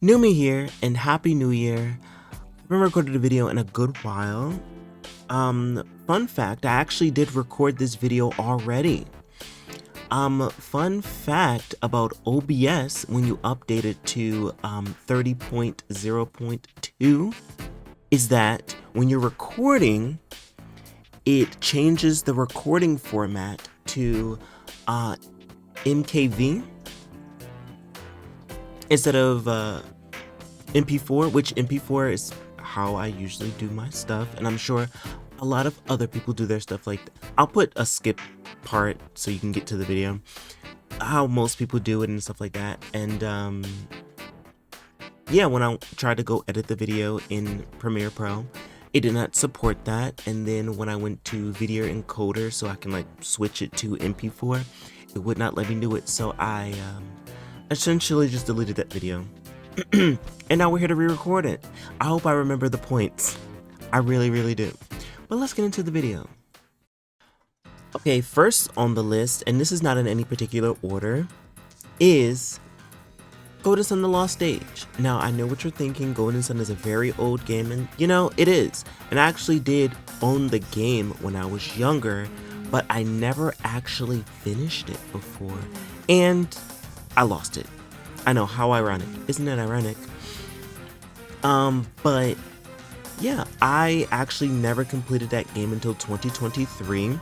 Numi here, and Happy New Year. I haven't recorded a video in a good while. Fun fact, I actually did record this video already. Fun fact about OBS when you update it to 30.0.2 is that when you're recording, it changes the recording format to MKV instead of MP4, which MP4 is how I usually do my stuff, and I'm sure a lot of other people do their stuff like that. I'll put a skip part so you can get to the video, how most people do it and stuff like that. And yeah, when I tried to go edit the video in Premiere Pro, it did not support that. And then when I went to Video Encoder so I can like switch it to MP4, it would not let me do it, so I essentially just deleted that video. And now we're here to re-record it. I hope I remember the points. I really do. But let's get into the video. Okay, first on the list, and this is not in any particular order, is Golden Sun: The Lost Stage. Now, I know what you're thinking, Golden Sun is a very old game, and you know, it is. And I actually did own the game when I was younger, but I never actually finished it before, and I lost it. I know, how ironic. Isn't that ironic? But yeah, I actually never completed that game until 2023.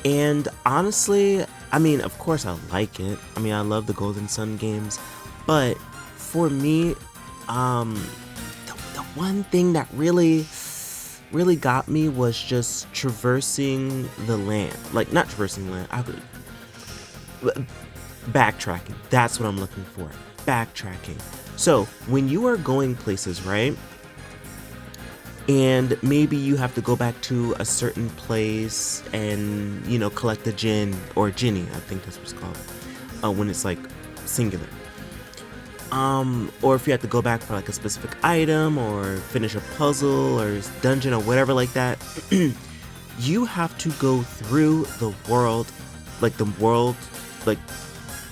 And honestly, I mean, of course I like it. I mean, I love the Golden Sun games. But for me, the one thing that really got me was just traversing the land. Like, not traversing the land. Backtracking. That's what I'm looking for. Backtracking. So when you are going places, right, and maybe you have to go back to a certain place and, you know, collect a Djinn or Jinny, I think that's what it's called, when it's like singular, or if you have to go back for like a specific item or finish a puzzle or dungeon or whatever like that, you have to go through the world like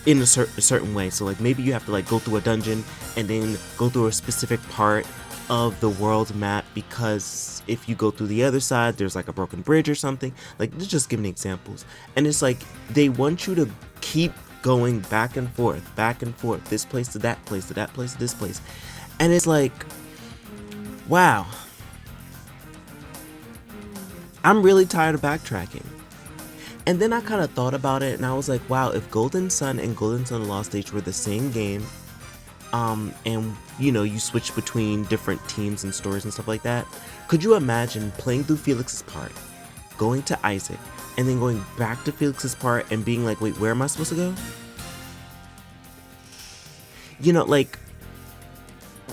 in a certain way. So like maybe you have to like go through a dungeon and then go through a specific part of the world map, because if you go through the other side there's like a broken bridge or something. Like, just giving examples. And it's like they want you to keep going back and forth, this place to that place, to that place to this place. And it's like, wow, I'm really tired of backtracking. And then I kind of thought about it, and I was like, wow, if Golden Sun and Golden Sun Lost Stage were the same game, and you know, you switch between different teams and stories and stuff like that, could you imagine playing through Felix's part, going to Isaac, and then going back to Felix's part and being like, wait, where am I supposed to go? You know, like,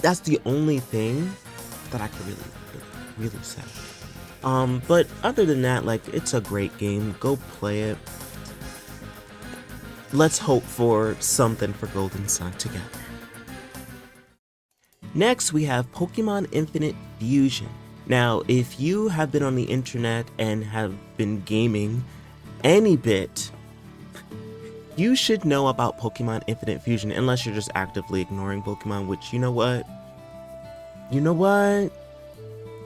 that's the only thing that I could really say. But other than that, like, it's a great game. Go play it. Let's hope for something for Golden Sun together. Next, we have Pokemon Infinite Fusion. Now, if you have been on the internet and have been gaming any bit, you should know about Pokemon Infinite Fusion, unless you're just actively ignoring Pokemon, which, you know what?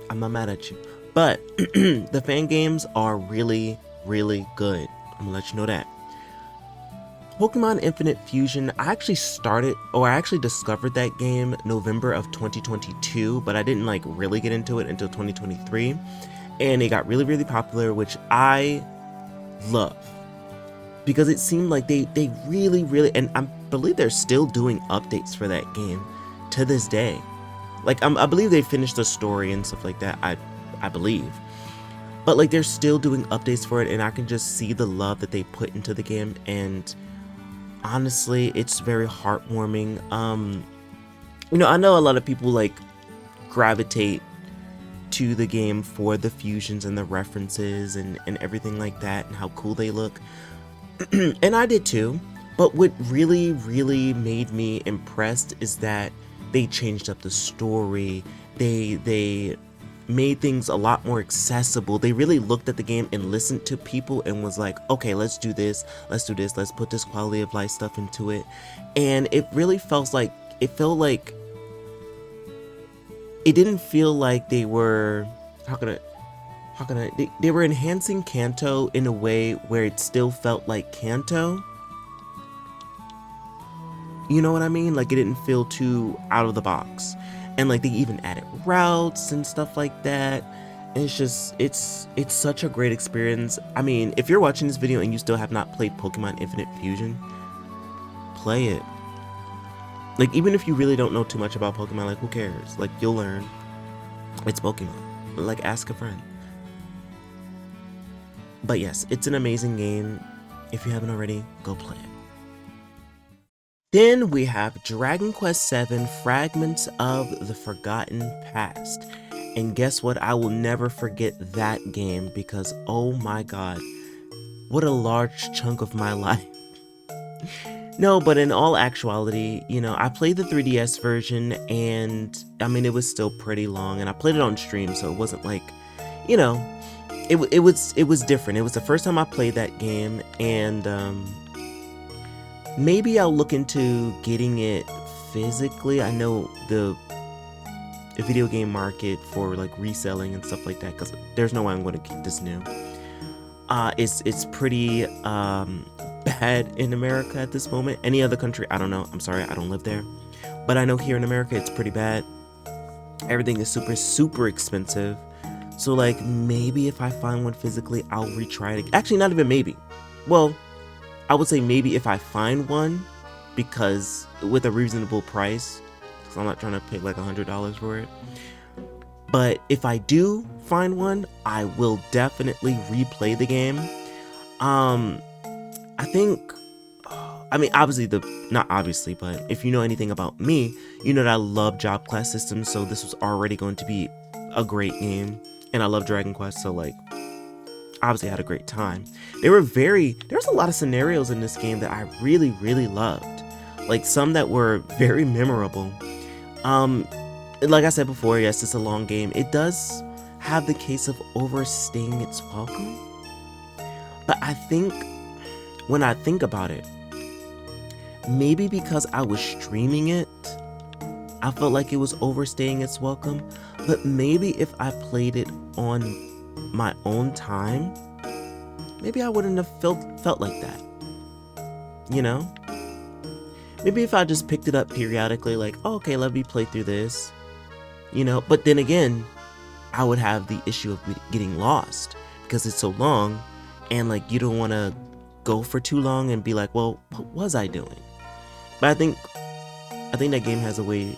I'm not mad at you. But the fan games are really good. I'm gonna let you know that. Pokemon Infinite Fusion, I actually discovered that game November of 2022, but I didn't like really get into it until 2023. And it got really popular, which I love, because it seemed like they really, and I believe they're still doing updates for that game to this day. Like, I believe they finished the story and stuff like that, I believe. But like, they're still doing updates for it, and I can just see the love that they put into the game, and honestly, it's very heartwarming. You know, I know a lot of people like gravitate to the game for the fusions and the references and everything like that, and how cool they look. And I did too. But what really made me impressed is that they changed up the story. They made things a lot more accessible. They really looked at the game and listened to people and was like, okay, let's do this, let's put this quality of life stuff into it. And it really felt like it didn't feel like they were, they were enhancing Kanto in a way where it still felt like Kanto. You know what I mean? Like, it didn't feel too out of the box. And like, they even added routes and stuff like that. And it's just, it's such a great experience. I mean, if you're watching this video and you still have not played Pokemon Infinite Fusion, play it. Like, even if you really don't know too much about Pokemon, like, who cares? Like, you'll learn. It's Pokemon. Like, ask a friend. But yes, it's an amazing game. If you haven't already, go play it. Then we have Dragon Quest VII Fragments of the Forgotten Past. And guess what? I will never forget that game because, oh my god, what a large chunk of my life. No, but in all actuality, you know, I played the 3DS version and, I mean, it was still pretty long and I played it on stream, so it wasn't like, you know, it was different. It was the first time I played that game, and maybe I'll look into getting it physically. I know the video game market for like reselling and stuff like that, because there's no way I'm going to keep this new. It's pretty bad in America at this moment. Any other country, I don't know. I'm sorry, I don't live there. But I know here in America, it's pretty bad. Everything is super expensive. So like, maybe if I find one physically, I'll retry it. Actually, not even maybe. Well, I would say maybe if I find one, because with a reasonable price, because I'm not trying to pay like $100 for it. But if I do find one, I will definitely replay the game. I think, I mean, obviously not obviously, but if you know anything about me, you know that I love job class systems, so this was already going to be a great game. And I love Dragon Quest, so like, obviously I had a great time. There's a lot of scenarios in this game that I really loved. Like, some that were very memorable. Like I said before, yes, it's a long game. It does have the case of overstaying its welcome. But I think, when I think about it, maybe because I was streaming it, I felt like it was overstaying its welcome. But maybe if I played it on my own time, maybe I wouldn't have felt like that. You know? Maybe if I just picked it up periodically, like, oh, okay, let me play through this. You know? But then again, I would have the issue of getting lost because it's so long, and like, you don't want to go for too long and be like, well, what was I doing? But I think that game has a way.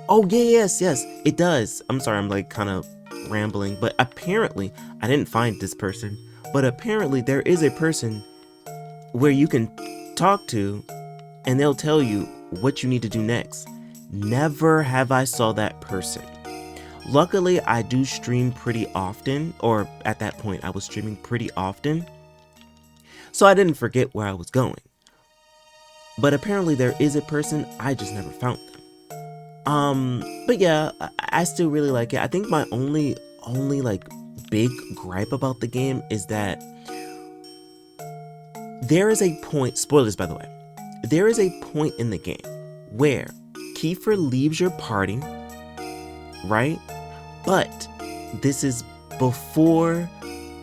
Oh yeah, yes, it does. I'm sorry, I'm like kind of rambling, but apparently I didn't find this person, but apparently there is a person where you can talk to and they'll tell you what you need to do next. Never have I saw that person. Luckily, I do stream pretty often, or at that point I was streaming pretty often, so I didn't forget where I was going. But apparently there is a person, I just never found them. But yeah, I still really like it. I think my only like big gripe about the game is that there is a point, spoilers by the way, there is a point in the game where Kiefer leaves your party, right? But this is before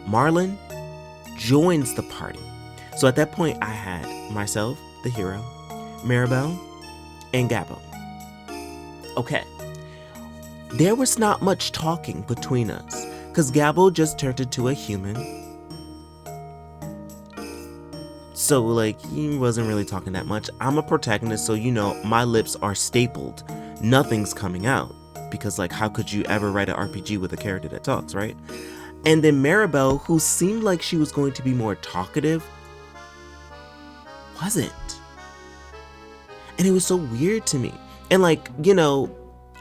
Marlin joins the party. So at that point, I had myself, the hero, Maribel, and Gabo. Okay. There was not much talking between us, because Gabo just turned into a human. So, like, he wasn't really talking that much. I'm a protagonist, so, you know, my lips are stapled. Nothing's coming out. Because, like, how could you ever write an RPG with a character that talks, right? And then Maribel, who seemed like she was going to be more talkative, wasn't. And it was so weird to me. And, like, you know,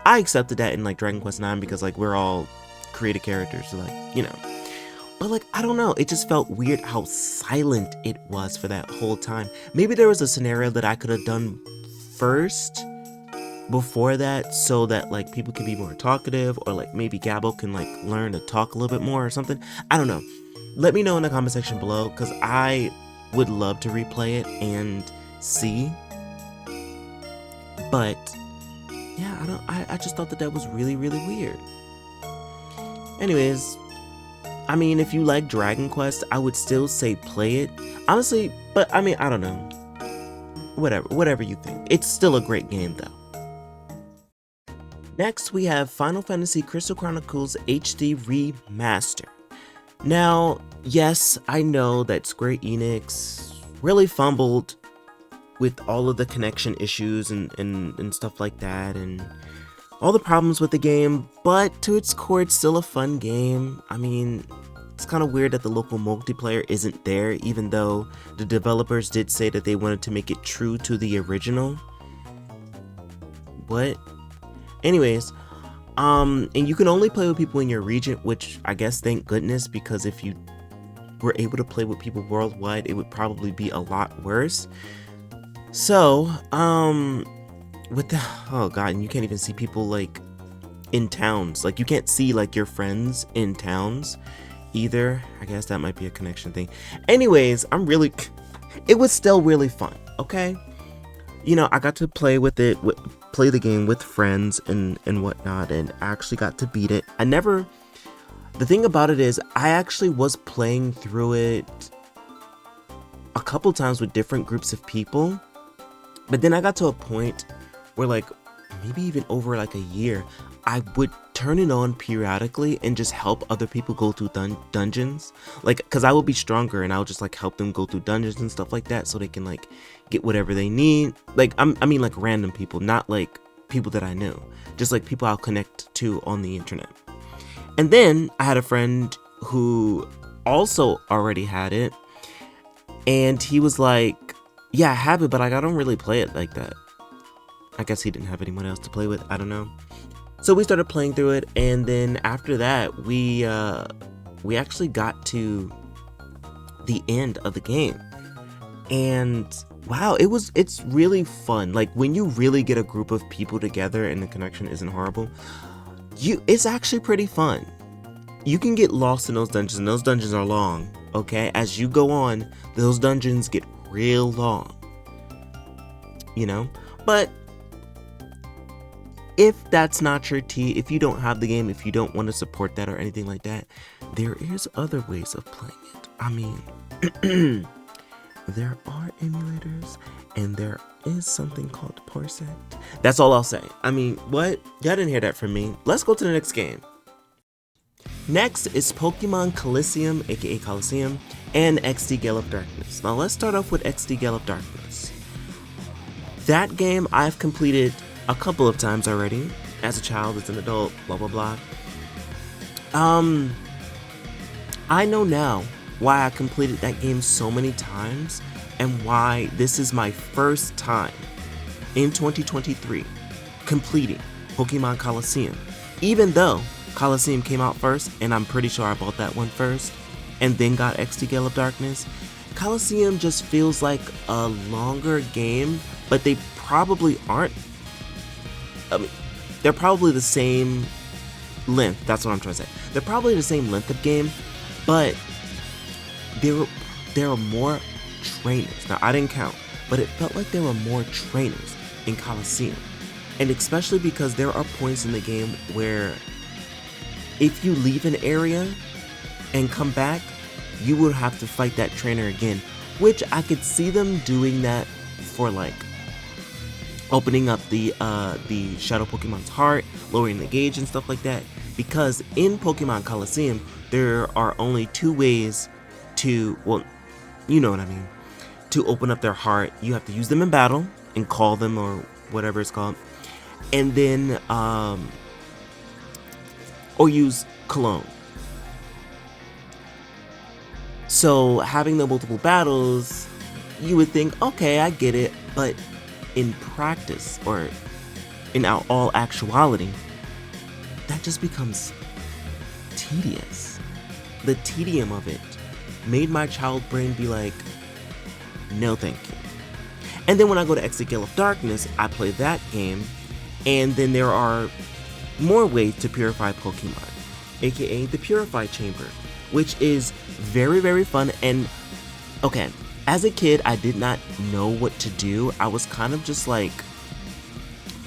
I accepted that in, like, Dragon Quest IX because, like, we're all creative characters, so, like, you know. But, like, I don't know. It just felt weird how silent it was for that whole time. Maybe there was a scenario that I could have done first before that so that, like, people can be more talkative, or, like, maybe Gabo can, like, learn to talk a little bit more or something. I don't know. Let me know in the comment section below, because I would love to replay it and see. But yeah, I just thought that that was really, really weird. Anyways, I mean, if you like Dragon Quest, I would still say play it. Honestly, but I mean, I don't know. Whatever you think. It's still a great game though. Next, we have Final Fantasy Crystal Chronicles HD Remaster. Now, yes, I know that Square Enix really fumbled with all of the connection issues and stuff like that, and all the problems with the game, but to its core, it's still a fun game. I mean, it's kind of weird that the local multiplayer isn't there, even though the developers did say that they wanted to make it true to the original. What? Anyways, and you can only play with people in your region, which I guess thank goodness, because if you were able to play with people worldwide, it would probably be a lot worse. So, with the, oh god, and you can't even see people like in towns. Like you can't see like your friends in towns either. I guess that might be a connection thing. Anyways, it was still really fun, okay? You know, I got to play with it, play the game with friends and whatnot, and I actually got to beat it. The thing about it is, I actually was playing through it a couple times with different groups of people, but then I got to a point where, like, maybe even over like a year, I would turn it on periodically and just help other people go through dungeons, like, because I would be stronger and I would just like help them go through dungeons and stuff like that, so they can like get whatever they need. Like I mean like random people, not like people that I knew, just like people I'll connect to on the internet. And then I had a friend who also already had it, and he was like, yeah, I have it, but like I don't really play it like that. I guess he didn't have anyone else to play with, I don't know. So we started playing through it, and then after that, we actually got to the end of the game. And wow, it's really fun. Like when you really get a group of people together and the connection isn't horrible, it's actually pretty fun. You can get lost in those dungeons, and those dungeons are long, okay? As you go on, those dungeons get real long, you know? But if that's not your tea, if you don't have the game, if you don't want to support that or anything like that, there is other ways of playing it. I mean, there are emulators, and there is something called Parsec. That's all I'll say. I mean, what? Y'all didn't hear that from me. Let's go to the next game. Next is Pokemon Coliseum, aka Coliseum, and XD Gale of Darkness. Now let's start off with XD Gale of Darkness. That game I've completed a couple of times already, as a child, as an adult, blah blah blah. I know now why I completed that game so many times, and why this is my first time in 2023 completing Pokemon Coliseum. Even though Coliseum came out first, and I'm pretty sure I bought that one first, and then got XD Gale of Darkness, Coliseum just feels like a longer game, but they probably aren't. I mean, they're probably the same length. That's what I'm trying to say. They're probably the same length of game, but there are more trainers. Now, I didn't count, but it felt like there were more trainers in Coliseum. And especially because there are points in the game where if you leave an area and come back, you will have to fight that trainer again, which I could see them doing that for like opening up the Shadow Pokemon's heart, lowering the gauge and stuff like that, because in Pokemon Coliseum there are only two ways to, well, you know what I mean, to open up their heart. You have to use them in battle and call them, or whatever it's called, and then or use Cologne. So having the multiple battles, you would think, okay, I get it, but in practice, or in all actuality, that just becomes tedious. The tedium of it made my child brain be like, no thank you. And then when I go to XD Gale of Darkness, I play that game, and then there are more ways to purify Pokemon, aka the Purify Chamber, which is very, very fun. And okay, as a kid, I did not know what to do. I was kind of just like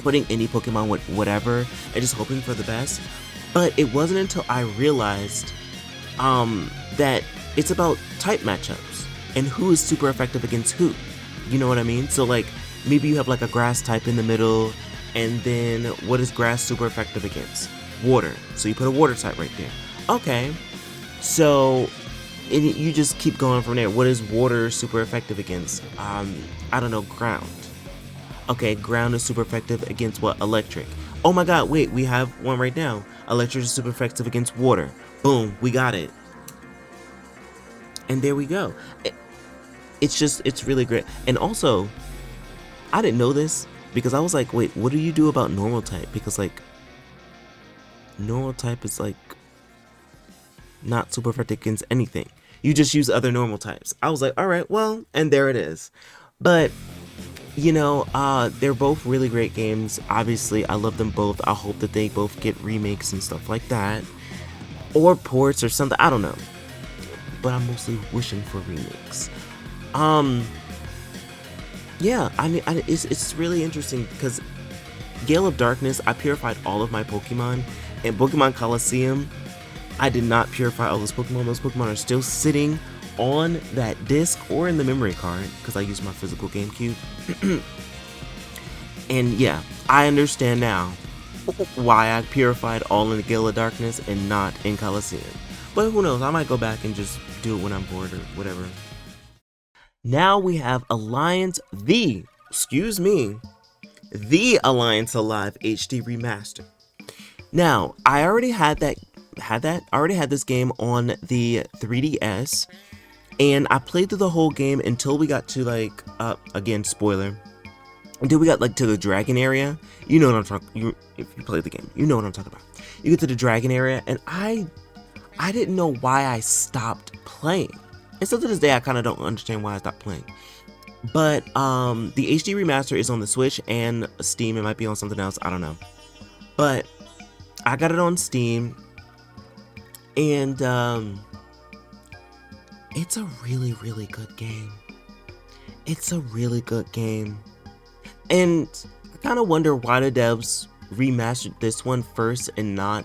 putting any Pokemon with whatever and just hoping for the best. But it wasn't until I realized that it's about type matchups and who is super effective against who. You know what I mean? So like maybe you have like a grass type in the middle, and then what is grass super effective against? Water. So you put a water type right there. Okay. So you just keep going from there. What is water super effective against? I don't know, ground. Okay, ground is super effective against what? Electric. Oh my god, wait, we have one right now. Electric is super effective against water. Boom, we got it. And there we go. It's really great. And also, I didn't know this because I was like, wait, what do you do about normal type? Because like, normal type is like not super effective against anything. You just use other normal types. I was like, all right, well, and there it is. But you know, they're both really great games. Obviously, I love them both. I hope that they both get remakes and stuff like that, or ports or something. I don't know, but I'm mostly wishing for remakes. Yeah, I mean, it's really interesting because Gale of Darkness, I purified all of my Pokemon, and Pokemon Coliseum, I did not purify all those Pokemon. Those Pokemon are still sitting on that disc or in the memory card because I use my physical GameCube. And yeah, I understand now why I purified all in the Gale of Darkness and not in Coliseum. But who knows, I might go back and just do it when I'm bored or whatever. Now we have the Alliance Alive HD Remaster. Now, I already had this game on the 3DS, and I played through the whole game until we got to like, again, spoiler, until we got like to the dragon area. You know what I'm talking, if you play the game, you know what I'm talking about. You get to the dragon area, and I didn't know why I stopped playing. And still to this day, I kind of don't understand why I stopped playing. But the HD Remaster is on the Switch and Steam. It might be on something else, I don't know. But I got it on Steam, and it's a really, really good game. It's a really good game. And I kind of wonder why the devs remastered this one first and not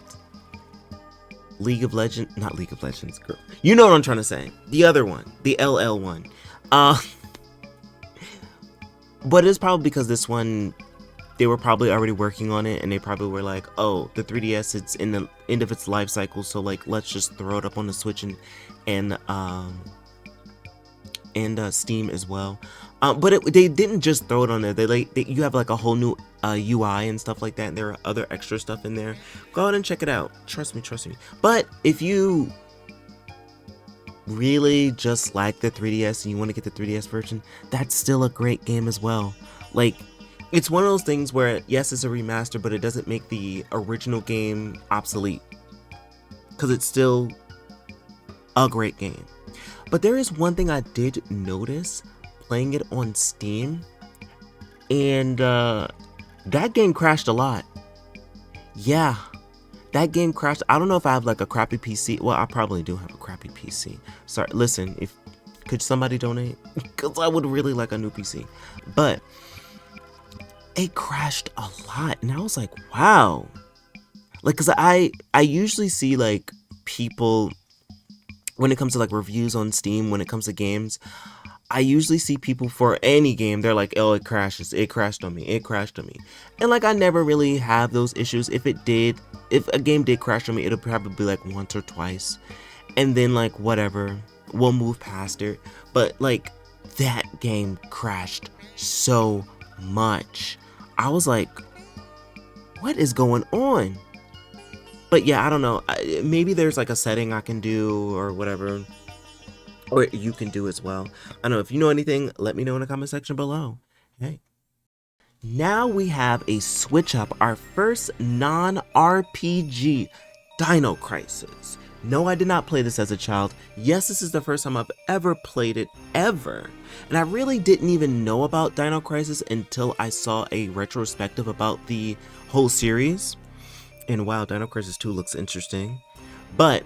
not League of Legends, girl. You know what I'm trying to say. The other one, the LL one. But it's probably because this one, they were probably already working on it, and they probably were like, oh, the 3DS, it's in the end of its life cycle, so like, let's just throw it up on the Switch and Steam as well. But they didn't just throw it on there. You have like a whole new UI and stuff like that, and there are other extra stuff in there. Go ahead and check it out. Trust me. But if you really just like the 3DS and you want to get the 3DS version, that's still a great game as well. Like, it's one of those things where, yes, it's a remaster, but it doesn't make the original game obsolete, because it's still a great game. But there is one thing I did notice playing it on Steam, and that game crashed a lot. Yeah, that game crashed. I don't know if I have like a crappy PC. Well, I probably do have a crappy PC. Sorry, listen, could somebody donate? Because I would really like a new PC. But it crashed a lot, and I was like, wow. Like, because I usually see like people, when it comes to like reviews on Steam, when it comes to games, I usually see people for any game, they're like, oh, it crashes, it crashed on me. And like, I never really have those issues. If a game did crash on me, it'll probably be like once or twice, and then like, whatever, we'll move past it. But like, that game crashed so much. I was like, what is going on? But yeah, I don't know, maybe there's like a setting I can do or whatever, or you can do as well. I don't know. If you know anything, let me know in the comment section below. Hey. Now we have a switch up, our first non-RPG, Dino Crisis. No, I did not play this as a child. Yes, this is the first time I've ever played it, ever. And I really didn't even know about Dino Crisis until I saw a retrospective about the whole series. And wow, Dino Crisis 2 looks interesting. But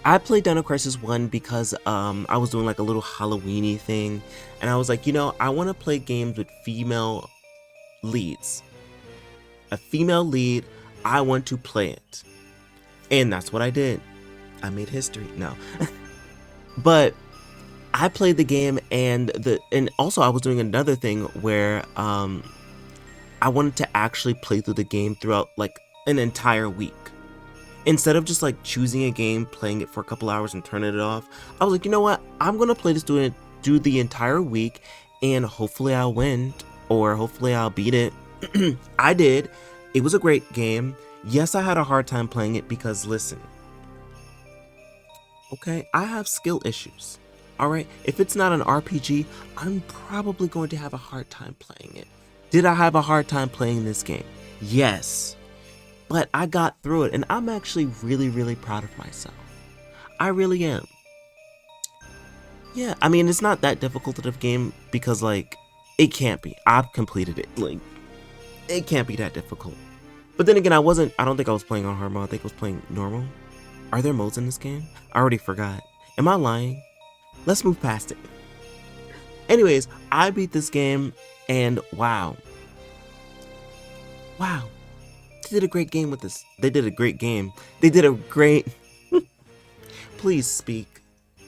I played Dino Crisis 1 because I was doing like a little Halloween-y thing, and I was like, you know, I want to play games with female leads. a female lead. I want to play it. And that's what I did. I made history. No. But I played the game, and also I was doing another thing where I wanted to actually play through the game throughout like an entire week. Instead of just like choosing a game, playing it for a couple hours and turning it off, I was like, you know what? I'm gonna play this do the entire week, and hopefully I'll win, or hopefully I'll beat it. I did. It was a great game. Yes, I had a hard time playing it because listen, okay, I have skill issues. All right, if it's not an RPG, I'm probably going to have a hard time playing it. Did I have a hard time playing this game? Yes, but I got through it, and I'm actually really, really proud of myself. I really am. Yeah, I mean, it's not that difficult of a game because, like, it can't be. I've completed it. Like, it can't be that difficult. But then again, I don't think I was playing on hard mode. I think I was playing normal. Are there modes in this game? I already forgot. Am I lying? Let's move past it. Anyways, I beat this game, and wow. Wow. They did a great game with this. They did a great game. They did a great... Please speak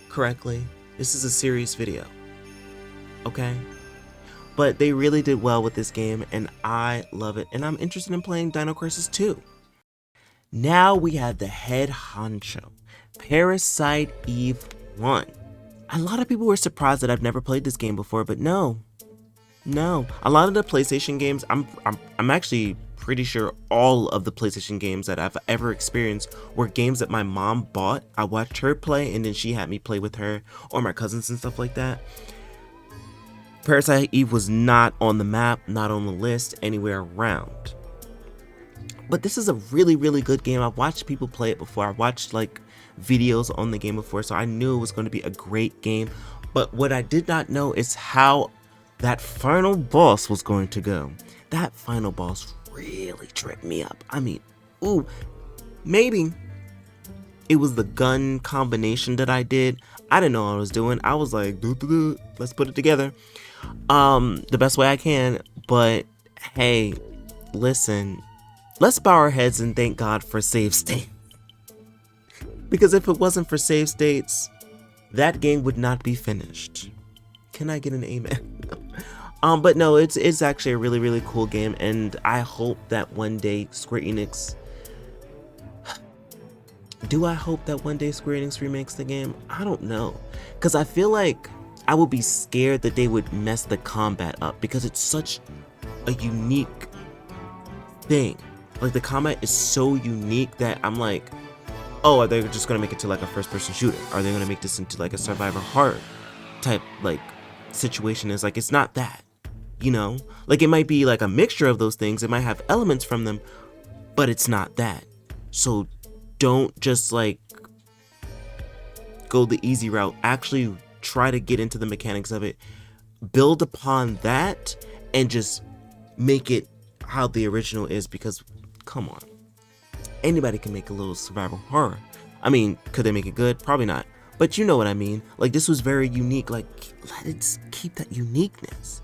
correctly. This is a serious video. Okay? But they really did well with this game, and I love it. And I'm interested in playing Dino Crisis 2. Now we have the head honcho, Parasite Eve 1. A lot of people were surprised that I've never played this game before, but no. A lot of the PlayStation games, I'm actually pretty sure all of the PlayStation games that I've ever experienced were games that my mom bought. I watched her play, and then she had me play with her, or my cousins and stuff like that. Parasite Eve was not on the map, not on the list, anywhere around. But this is a really, really good game. I've watched people play it before. I watched like videos on the game before, so I knew it was going to be a great game. But what I did not know is how that final boss was going to go. That final boss really tripped me up. I mean, ooh, maybe it was the gun combination that I did. I didn't know what I was doing. I was like, let's put it together the best way I can. But hey, listen, let's bow our heads and thank God for save state. Because if it wasn't for save states, that game would not be finished. Can I get an amen? But no, it's actually a really, really cool game, and I hope that one day Square Enix... Do I hope that one day Square Enix remakes the game? I don't know. Because I feel like I would be scared that they would mess the combat up, because it's such a unique thing. Like, the combat is so unique that I'm like, oh, are they just going to make it to like a first-person shooter? Are they going to make this into like a survivor horror type like situation? Is like, it's not that, you know? Like, it might be like a mixture of those things. It might have elements from them, but it's not that. So don't just like go the easy route. Actually try to get into the mechanics of it, build upon that, and just make it how the original is, because come on, anybody can make a little survival horror. I mean, could they make it good? Probably not, but you know what I mean. Like, this was very unique. Like, let it keep that uniqueness.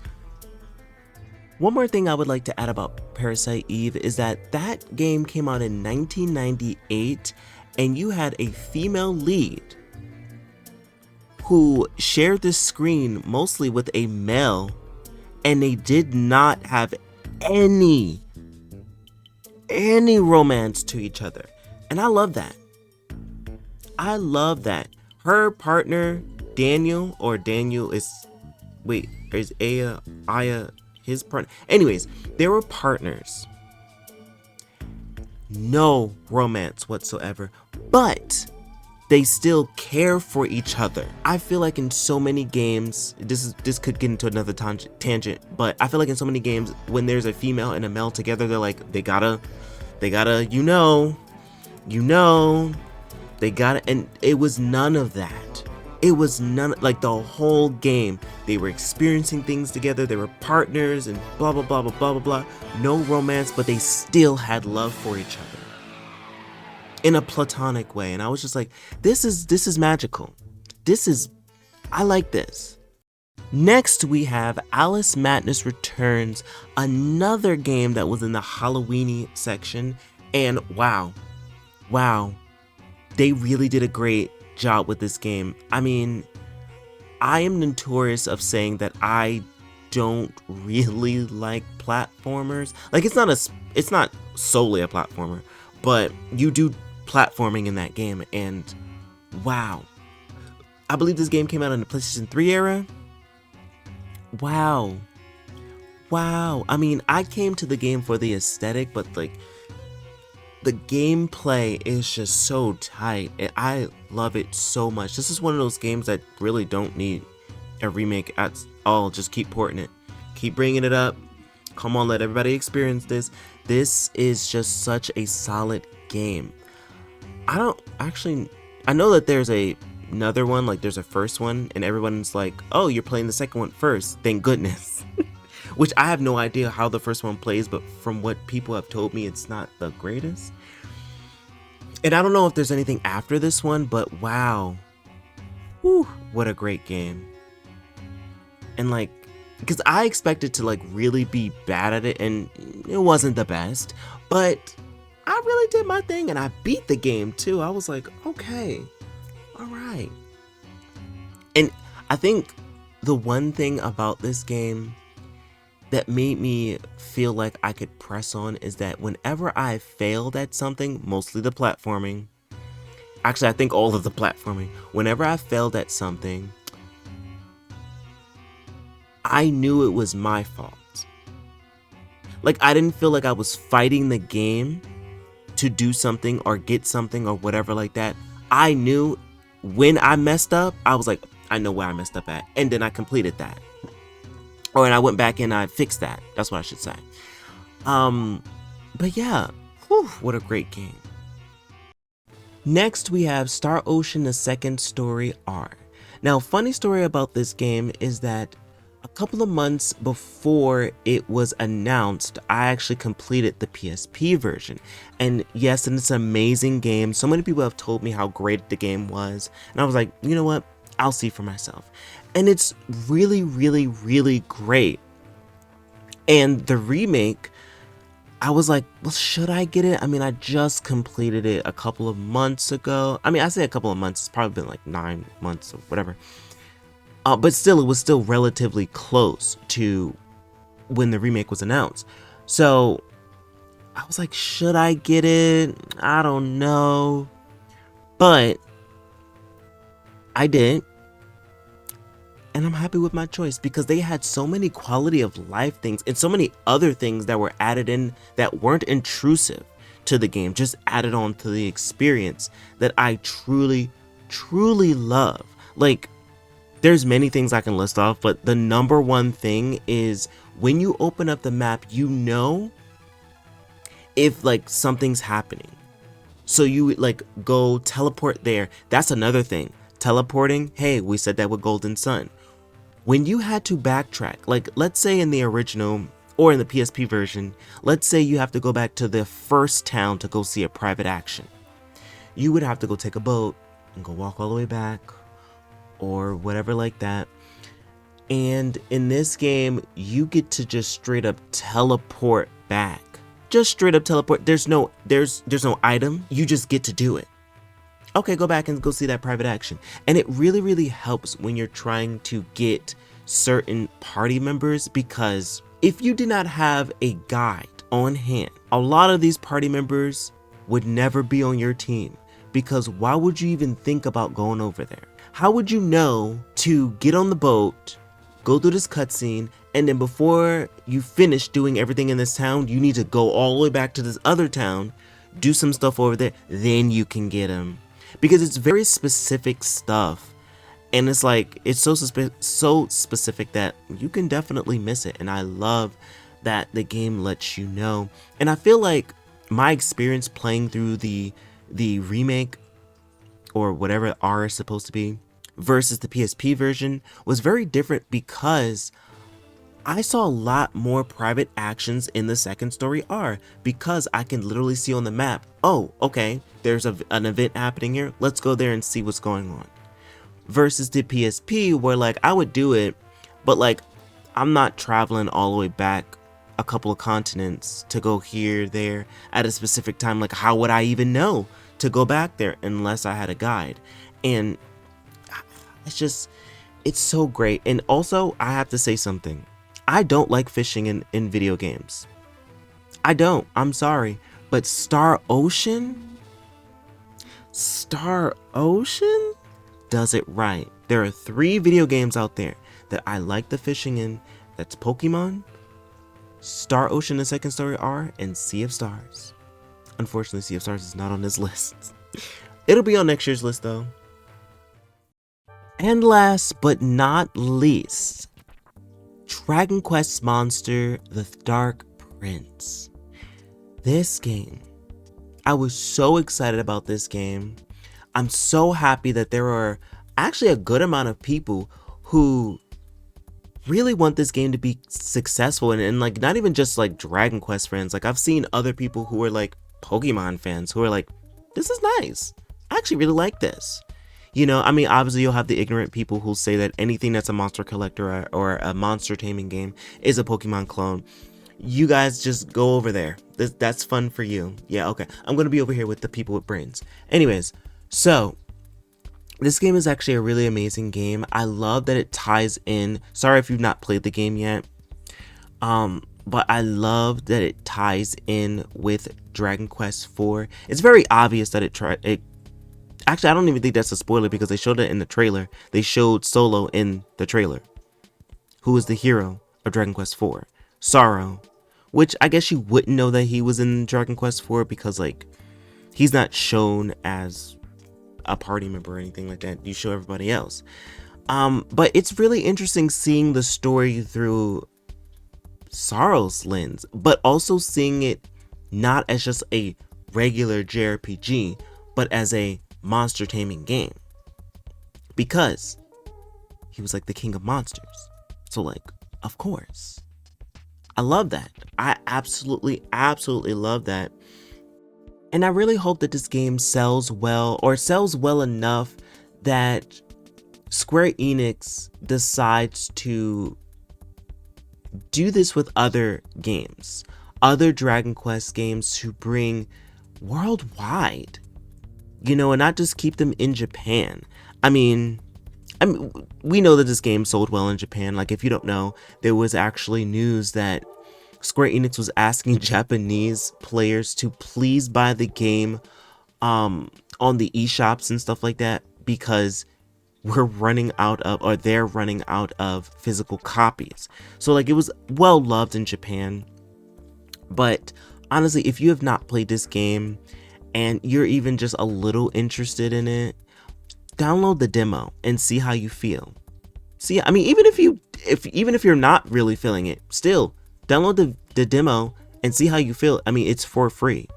One more thing I would like to add about Parasite Eve is that that game came out in 1998, and you had a female lead who shared this screen mostly with a male, and they did not have any romance to each other. And I love that. I love that. Her partner, Daniel is Aya his partner? Anyways, they were partners. No romance whatsoever, but they still care for each other. I feel like in so many games, this could get into another tangent, but I feel like in so many games, when there's a female and a male together, they're like, they gotta, and it was none of that. It was like the whole game, they were experiencing things together, they were partners and blah, blah, blah, blah, blah, blah, blah. No romance, but they still had love for each other in a platonic way. And I was just like, this is magical. I like this. Next, we have Alice Madness Returns, another game that was in the Halloweeny section, and wow, they really did a great job with this game. I mean, I am notorious of saying that I don't really like platformers. Like it's not solely a platformer, but you do platforming in that game, and wow. I believe this game came out in the PlayStation 3 era. Wow. I mean, I came to the game for the aesthetic, but like the gameplay is just so tight, and I love it so much. This is one of those games that really don't need a remake at all. Just keep porting it, keep bringing it up. Come on, let everybody experience this. This is just such a solid game. I know that there's another one, like there's a first one, and everyone's like, oh, you're playing the second one first, thank goodness. Which I have no idea how the first one plays, but from what people have told me, it's not the greatest. And I don't know if there's anything after this one, but wow. Whew, what a great game. And like, because I expected to like really be bad at it, and it wasn't the best, but I really did my thing, and I beat the game too. I was like, okay, all right. And I think the one thing about this game that made me feel like I could press on is that whenever I failed at something, mostly the platforming, actually I think all of the platforming, whenever I failed at something, I knew it was my fault. Like I didn't feel like I was fighting the game to do something or get something or whatever like that. I knew when I messed up, I was like, I know where I messed up at, and then I completed that. And I went back and I fixed that. That's what I should say. But yeah, whew, what a great game. Next, we have Star Ocean: The Second Story R. Now, funny story about this game is that a couple of months before it was announced, I actually completed the PSP version. And yes, and it's an amazing game. So many people have told me how great the game was. And I was like, you know what? I'll see for myself. And it's really, really, really great. And the remake, I was like, well, should I get it? I mean, I just completed it a couple of months ago. I mean, I say a couple of months, it's probably been like 9 months or whatever. But still, it was still relatively close to when the remake was announced. So I was like, should I get it? I don't know. But I did. And I'm happy with my choice because they had so many quality of life things and so many other things that were added in that weren't intrusive to the game, just added on to the experience that I truly, truly love. Like, there's many things I can list off, but the number one thing is when you open up the map, you know if like something's happening. So you like go teleport there. That's another thing. Teleporting, hey, we said that with Golden Sun. When you had to backtrack, like let's say in the original or in the PSP version, let's say you have to go back to the first town to go see a private action. You would have to go take a boat and go walk all the way back or whatever like that. And in this game, you get to just straight up teleport back. Just straight up teleport. There's no item. You just get to do it. Okay, go back and go see that private action. And it really, really helps when you're trying to get certain party members, because if you did not have a guide on hand, a lot of these party members would never be on your team, because why would you even think about going over there? How would you know to get on the boat, go through this cutscene, and then before you finish doing everything in this town, you need to go all the way back to this other town, do some stuff over there, then you can get them. Because it's very specific stuff, and it's like it's so specific that you can definitely miss it. And I love that the game lets you know. And I feel like my experience playing through the remake or whatever R is supposed to be versus the PSP version was very different, because I saw a lot more private actions in the Second Story R, because I can literally see on the map, oh, okay, there's an event happening here, let's go there and see what's going on. Versus the PSP, where like I would do it, but like I'm not traveling all the way back a couple of continents to go here, there at a specific time. Like, how would I even know to go back there unless I had a guide? And it's so great. And also, I have to say something. I don't like fishing in video games. I don't. I'm sorry. But Star Ocean does it right. There are 3 video games out there that I like the fishing in. That's Pokemon, Star Ocean: The Second Story R, and Sea of Stars. Unfortunately, Sea of Stars is not on this list. It'll be on next year's list though. And last but not least, Dragon Quest Monster: The Dark Prince. This game, I was so excited about this game. I'm so happy that there are actually a good amount of people who really want this game to be successful, and like not even just like Dragon Quest fans. Like I've seen other people who are like Pokemon fans who are like, this is nice. I actually really like this. You know, I mean, obviously you'll have the ignorant people who'll say that anything that's a monster collector or a monster taming game is a Pokemon clone. You guys just go over there. That's fun for you. Yeah, okay. I'm gonna be over here with the people with brains. Anyways, so this game is actually a really amazing game. I love that it ties in. Sorry if you've not played the game yet. But I love that it ties in with Dragon Quest IV. It's very obvious that it actually, I don't even think that's a spoiler because they showed it in the trailer. They showed Solo in the trailer, who is the hero of Dragon Quest IV, Sorrow, which I guess you wouldn't know that he was in Dragon Quest IV because like he's not shown as a party member or anything like that. You show everybody else. But it's really interesting seeing the story through Sorrow's lens, but also seeing it not as just a regular JRPG, but as a monster taming game, because he was like the king of monsters. So like, of course, I love that. I absolutely love that. And I really hope that this game sells well, or sells well enough that Square Enix decides to do this with other games, other Dragon Quest games, to bring worldwide, you know, and not just keep them in Japan. I mean, we know that this game sold well in Japan. Like, if you don't know, there was actually news that Square Enix was asking Japanese players to please buy the game on the eShops and stuff like that, because they're running out of physical copies. So like, it was well loved in Japan. But honestly, if you have not played this game and you're even just a little interested in it, download the demo and see how you feel. See, I mean, even if you're not really feeling it, still download the demo and see how you feel. I mean, it's for free.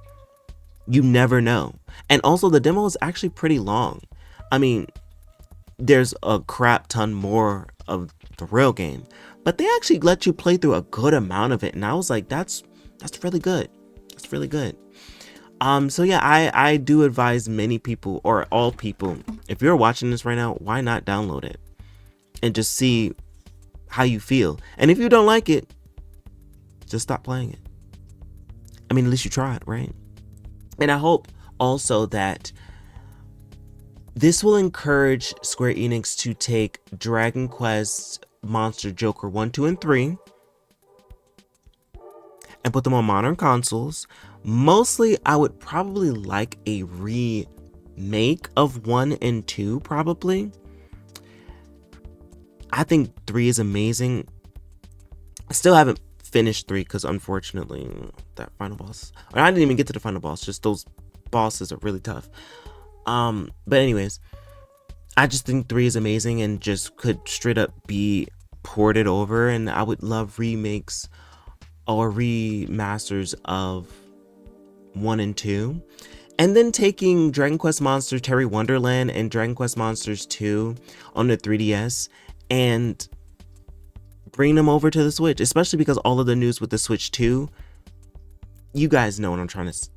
You never know. And also, the demo is actually pretty long. I mean, there's a crap ton more of the real game, but they actually let you play through a good amount of it, and I was like, that's really good. That's really good. So yeah, I do advise many people, or all people, if you're watching this right now, why not download it and just see how you feel? And if you don't like it, just stop playing it. I mean, at least you tried, right? And I hope also that this will encourage Square Enix to take Dragon Quest Monster Joker 1, 2, and 3 and put them on modern consoles. Mostly, I would probably like a remake of 1 and 2, probably. I think 3 is amazing. I still haven't finished 3 because unfortunately, that final boss, or I didn't even get to the final boss, just those bosses are really tough. But anyways, I just think 3 is amazing and just could straight up be ported over, and I would love remakes or remasters of 1 and 2. And then taking Dragon Quest Monster Terry Wonderland and Dragon Quest Monsters 2 on the 3DS and bring them over to the Switch, especially because all of the news with the Switch 2, you guys know what I'm trying to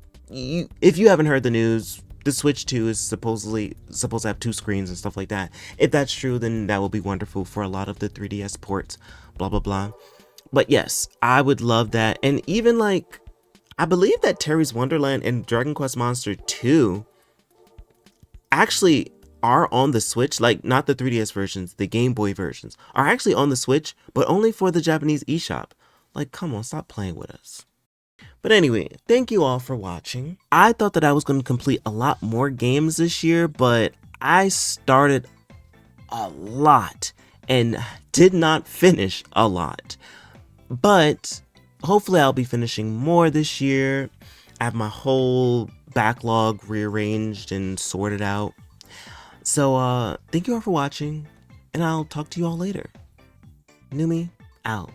if you haven't heard the news, the Switch 2 is supposedly supposed to have 2 screens and stuff like that. If that's true, then that will be wonderful for a lot of the 3DS ports, blah blah blah. But yes, I would love that. And even like, I believe that Terry's Wonderland and Dragon Quest Monster 2 actually are on the Switch, like not the 3DS versions, the Game Boy versions are actually on the Switch, but only for the Japanese eShop. Like, come on, stop playing with us. But anyway, thank you all for watching. I thought that I was going to complete a lot more games this year, but I started a lot and did not finish a lot. But hopefully I'll be finishing more this year. I have my whole backlog rearranged and sorted out. So thank you all for watching, and I'll talk to you all later. Numi out.